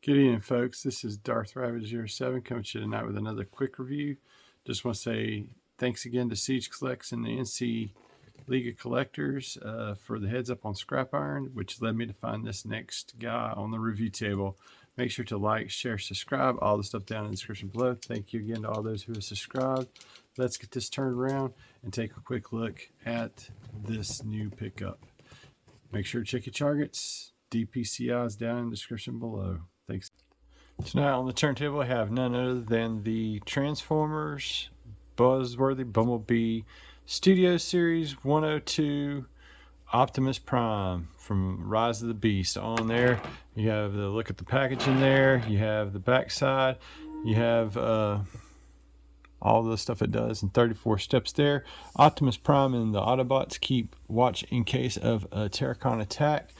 Good evening, folks. This is Darth Rabbit 07 coming to you tonight with another quick review. Just want to say thanks again to Siege Collects and the NC League of Collectors for the heads up on Scrap Iron, which led me to find this next guy on the review table. Make sure to like, share, subscribe, all the stuff down in the description below. Thank you again to all those who have subscribed. Let's get this turned around and take a quick look at this new pickup. Make sure to check your targets. dpci is down in the description below. Thanks. So now on the turntable I have none other than the Transformers Buzzworthy Bumblebee Studio Series 102 Optimus Prime from Rise of the Beast. On there you have the look at the package in there, you have the back side, you have all the stuff it does in 34 steps there. Optimus Prime and the Autobots keep watch in case of a Terracon attack.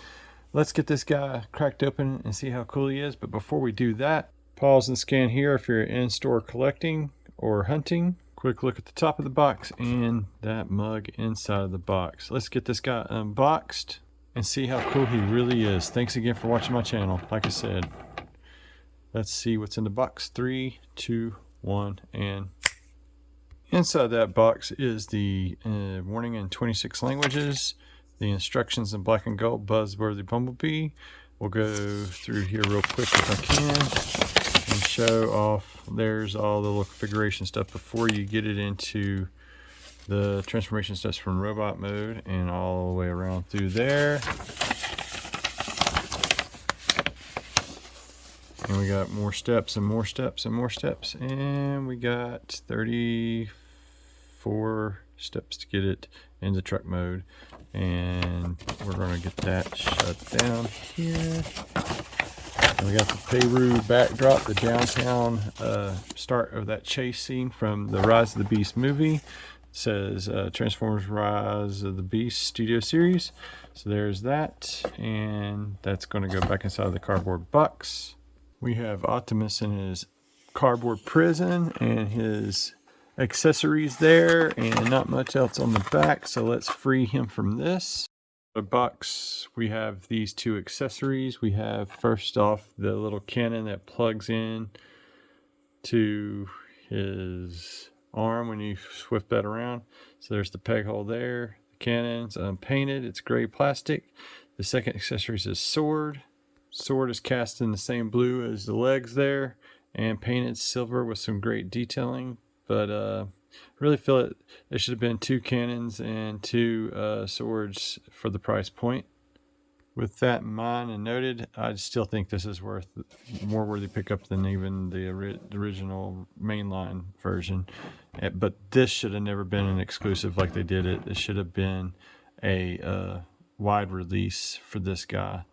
Let's get this guy cracked open and see how cool he is. But before we do that, pause and scan here if you're in-store collecting or hunting. Quick look at the top of the box and that mug inside of the box. Let's get this guy unboxed and see how cool he really is. Thanks again for watching my channel. Like I said, let's see what's in the box. 3, 2, 1, and inside that box is the warning in 26 languages. The instructions in black and gold, Buzzworthy Bumblebee. We'll go through here real quick if I can and show off. There's all the little configuration stuff before you get it into the transformation steps from robot mode and all the way around through there. And we got more steps and more steps and more steps. And we got 34 steps to get it into truck mode. And we're going to get that shut down here. And we got the Peru backdrop, the downtown start of that chase scene from the Rise of the Beast movie. It says Transformers Rise of the Beast Studio Series. So there's that, and that's going to go back inside the cardboard box. We have Optimus in his cardboard prison and his accessories there, and not much else on the back, so let's free him from this. The box, we have these two accessories. We have first off the little cannon that plugs in to his arm when you swift that around. So there's the peg hole there. The cannon's unpainted, it's gray plastic. The second accessory is his sword. Sword is cast in the same blue as the legs there and painted silver with some great detailing. But I really feel it. There should have been 2 cannons and 2 swords for the price point. With that in mind and noted, I still think this is more worthy pickup than even the original mainline version. But this should have never been an exclusive like they did it. It should have been a wide release for this guy.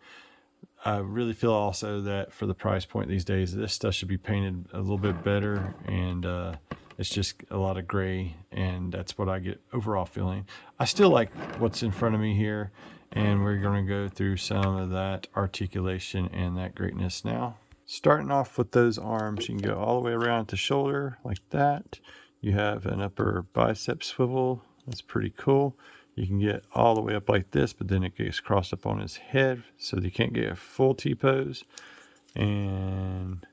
I really feel also that for the price point these days, this stuff should be painted a little bit better, and it's just a lot of gray, and that's what I get overall feeling. I still like what's in front of me here, and we're going to go through some of that articulation and that greatness now. Starting off with those arms, you can go all the way around the shoulder like that. You have an upper bicep swivel. That's pretty cool. You can get all the way up like this, but then it gets crossed up on his head, so you can't get a full T-pose. And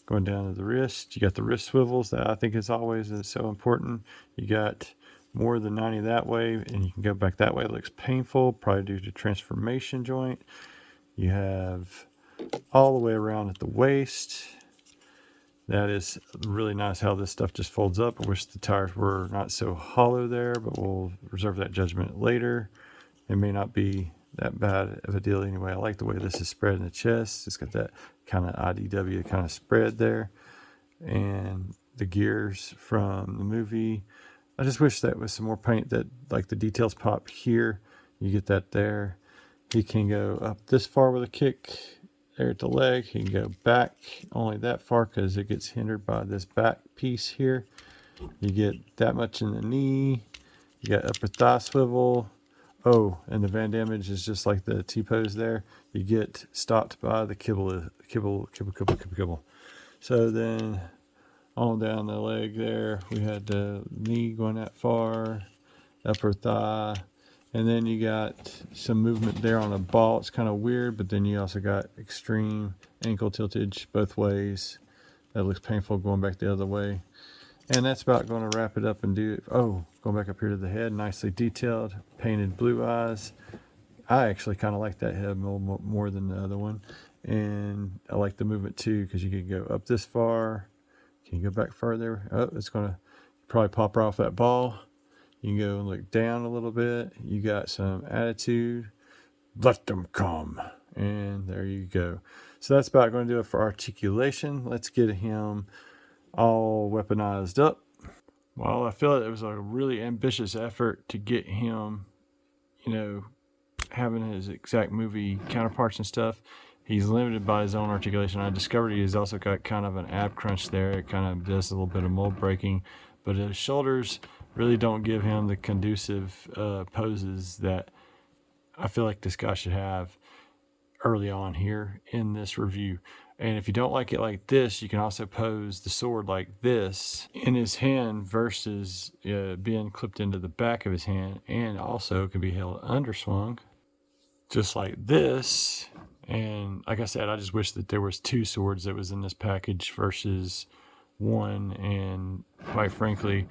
going down to the wrist, you got the wrist swivels that I think is always so important. You got more than 90 that way, and you can go back that way. It looks painful, probably due to transformation joint. You have all the way around at the waist. That is really nice how this stuff just folds up. I wish the tires were not so hollow there, but we'll reserve that judgment later. It may not be that bad of a deal anyway. I like the way this is spread in the chest. It's got that kind of IDW kind of spread there. And the gears from the movie. I just wish that was some more paint, that like the details pop here. You get that there. He can go up this far with a kick. There at the leg, he can go back only that far because it gets hindered by this back piece here. You get that much in the knee. You got upper thigh swivel. Oh, and the Van Damage is just like the T-pose there. You get stopped by the kibble. So then on down the leg there, we had the knee going that far, upper thigh, And then you got some movement there on a ball. It's kind of weird, but then you also got extreme ankle tiltage both ways. That looks painful going back the other way. And that's about going to wrap it up and do it. Oh, going back up here to the head, nicely detailed, painted blue eyes. I actually kind of like that head more than the other one. And I like the movement too, because you can go up this far. Can you go back further? Oh, it's going to probably pop right off that ball. You can go and look down a little bit. You got some attitude. Let them come. And there you go. So that's about going to do it for articulation. Let's get him all weaponized up. Well, I feel it was a really ambitious effort to get him, you know, having his exact movie counterparts and stuff. He's limited by his own articulation. I discovered he's also got kind of an ab crunch there. It kind of does a little bit of mold breaking, but his shoulders really don't give him the conducive poses that I feel like this guy should have early on here in this review. And if you don't like it like this, you can also pose the sword like this in his hand versus being clipped into the back of his hand, and also can be held underswung just like this. And like I said, I just wish that there was 2 swords that was in this package versus 1. And quite frankly,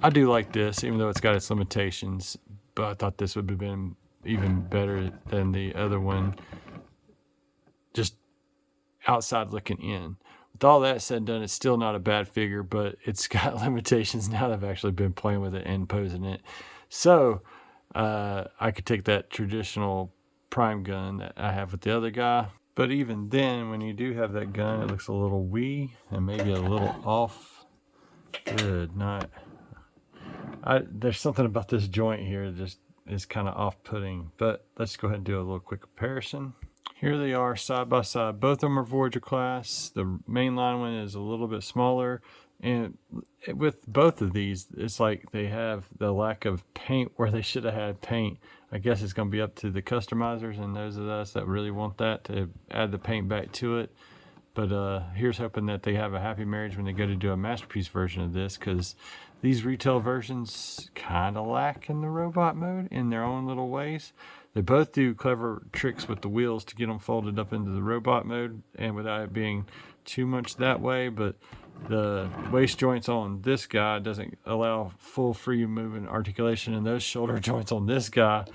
I do like this, even though it's got its limitations, but I thought this would have been even better than the other one, just outside looking in. With all that said and done, it's still not a bad figure, but it's got limitations now that I've actually been playing with it and posing it. So I could take that traditional prime gun that I have with the other guy, but even then, when you do have that gun, it looks a little wee and maybe a little off. Good night. There's something about this joint here that just is kind of off-putting, but let's go ahead and do a little quick comparison. Here they are side by side. Both of them are Voyager class. The mainline one is a little bit smaller. And with both of these, it's like they have the lack of paint where they should have had paint. I guess it's going to be up to the customizers and those of us that really want that to add the paint back to it. But here's hoping that they have a happy marriage when they go to do a masterpiece version of this, because these retail versions kind of lack in the robot mode in their own little ways. They both do clever tricks with the wheels to get them folded up into the robot mode and without it being too much that way, but the waist joints on this guy doesn't allow full free movement articulation, and those shoulder joints on this guy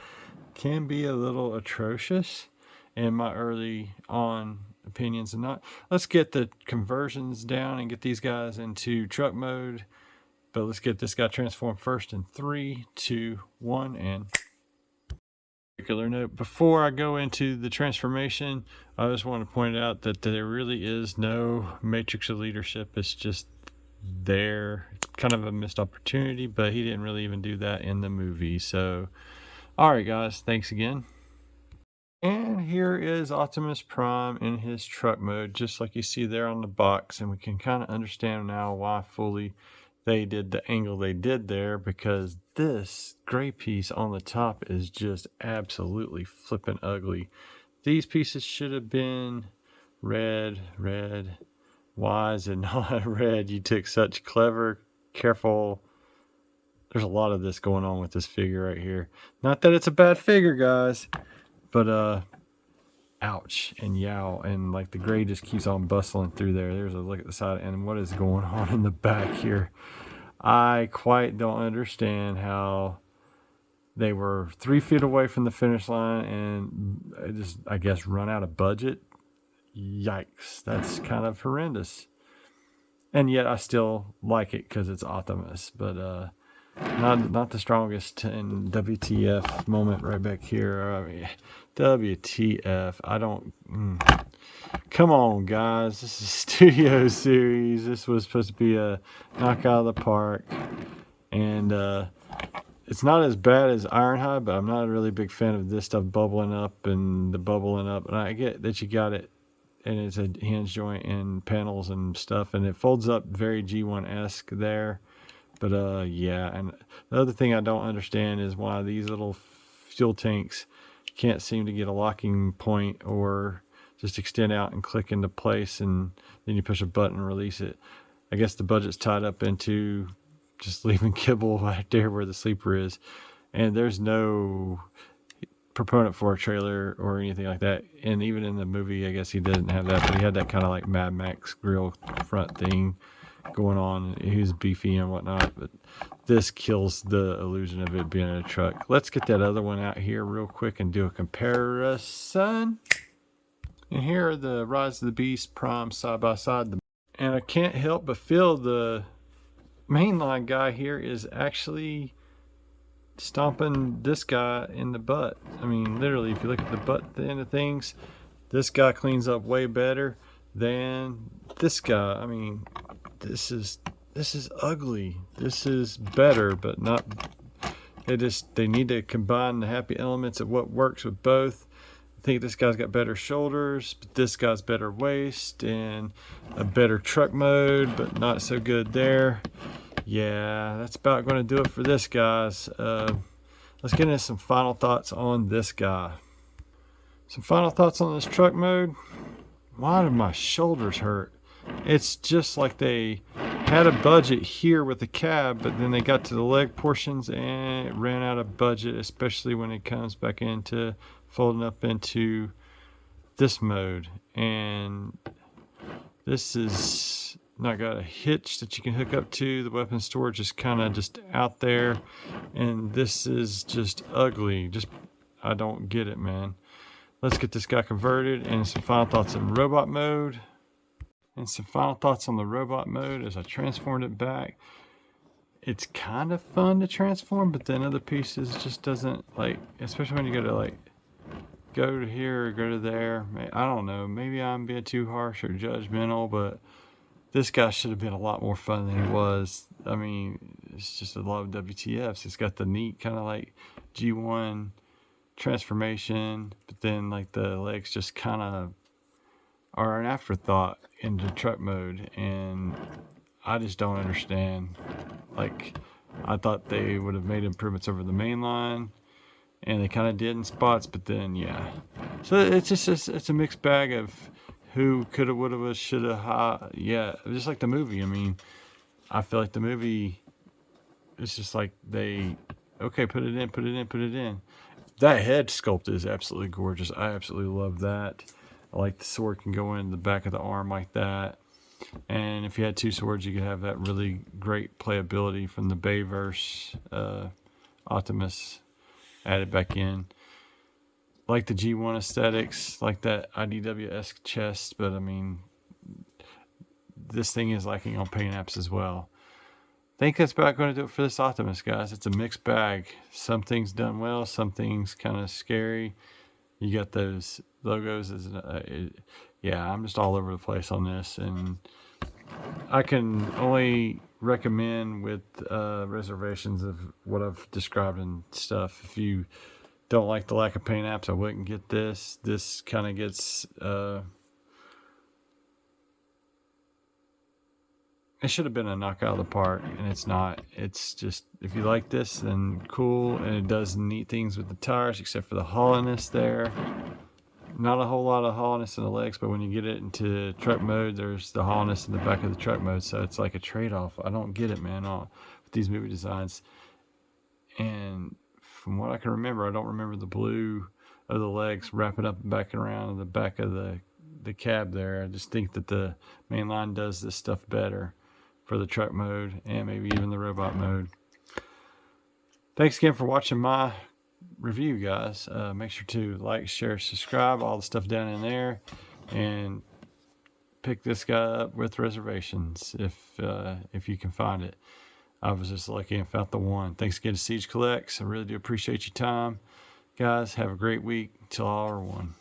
can be a little atrocious in my early on opinions. And not, let's get the conversions down and get these guys into truck mode, but let's get this guy transformed first in 3, 2, 1, and particular note. Before I go into the transformation, I just want to point out that there really is no matrix of leadership. It's just there, kind of a missed opportunity, but he didn't really even do that in the movie. So all right guys, thanks again. And here is Optimus Prime in his truck mode, just like you see there on the box. And we can kind of understand now why fully they did the angle they did there, because this gray piece on the top is just absolutely flippin' ugly. These pieces should have been red. Why is it not red? You took such clever, careful. There's a lot of this going on with this figure right here. Not that it's a bad figure, guys, but ouch and yow, and like the gray just keeps on bustling through there. There's a look at the side, and what is going on in the back here? I quite don't understand how they were 3 feet away from the finish line and just, I guess, run out of budget. Yikes, that's kind of horrendous. And yet I still like it because it's Optimus, but not the strongest in WTF moment right back here. I mean, WTF. I don't. Come on, guys. This is Studio Series. This was supposed to be a knock out of the park. And it's not as bad as Ironhide, but I'm not a really big fan of this stuff bubbling up and the bubbling up. And I get that you got it, and it's a hinge joint and panels and stuff, and it folds up very G1-esque there. But yeah, and the other thing I don't understand is why these little fuel tanks can't seem to get a locking point or just extend out and click into place, and then you push a button and release it. I guess the budget's tied up into just leaving kibble right there where the sleeper is. and there's no proponent for a trailer or anything like that. And even in the movie, I guess he didn't have that, but he had that kind of like Mad Max grill front thing going on. He was beefy and whatnot, but this kills the illusion of it being a truck. Let's get that other one out here real quick and do a comparison. And here are the Rise of the Beast Prime side by side. And I can't help but feel the mainline guy here is actually stomping this guy in the butt. I mean, literally, if you look at the butt at the end of things, this guy cleans up way better than this guy. I mean, this is ugly. This is better, but not. They need to combine the happy elements of what works with both. I think this guy's got better shoulders, but this guy's better waist and a better truck mode, but not so good there. Yeah, that's about going to do it for this, guys. Let's get into some final thoughts on this guy. Some final thoughts on this truck mode. Why do my shoulders hurt? It's just like they had a budget here with the cab, but then they got to the leg portions and it ran out of budget, especially when it comes back into folding up into this mode. And this is not got a hitch that you can hook up to. The weapon storage is kind of just out there, and this is just ugly. I don't get it, man. Let's get this guy converted, and some final thoughts in robot mode. And some final thoughts on the robot mode as I transformed it back. It's kind of fun to transform, but then other pieces just doesn't, like, especially when you go to like go to here or go to there. I don't know, maybe I'm being too harsh or judgmental, but this guy should have been a lot more fun than he was. I mean, it's just a lot of WTFs. It's got the neat kind of like G1 transformation, but then like the legs just kind of are an afterthought into truck mode, and I just don't understand. Like, I thought they would have made improvements over the main line, and they kind of did in spots, but then yeah. So it's a mixed bag of who coulda, woulda, shoulda, yeah, just like the movie. I mean, I feel like the movie, it's just like okay, put it in. That head sculpt is absolutely gorgeous. I absolutely love that. I like the sword can go in the back of the arm like that. And if you had two swords, you could have that really great playability from the Bayverse Optimus added back in. Like the G1 aesthetics, like that IDW-esque chest, but I mean, this thing is lacking on paint apps as well. I think that's about going to do it for this Optimus, guys. It's a mixed bag. Some things done well, some things kind of scary. You got those logos. Yeah, I'm just all over the place on this, and I can only recommend with reservations of what I've described and stuff. If you don't like the lack of paint apps, I wouldn't get this. This kind of gets it should have been a knockout of the park, and it's not. It's just, if you like this, then cool, and it does neat things with the tires, except for the hollowness there. Not a whole lot of hollowness in the legs, but when you get it into truck mode, there's the hollowness in the back of the truck mode, so it's like a trade-off. I don't get it, man, with these movie designs. And from what I can remember, I don't remember the blue of the legs wrapping up and back around the back of the cab there. I just think that the main line does this stuff better for the truck mode and maybe even the robot mode. Thanks again for watching my review, guys. Make sure to like, share, subscribe, all the stuff down in there, and pick this guy up with reservations if you can find it. I was just lucky and found the one. Thanks again to Siege Collects. I really do appreciate your time, guys. Have a great week. Till all are one.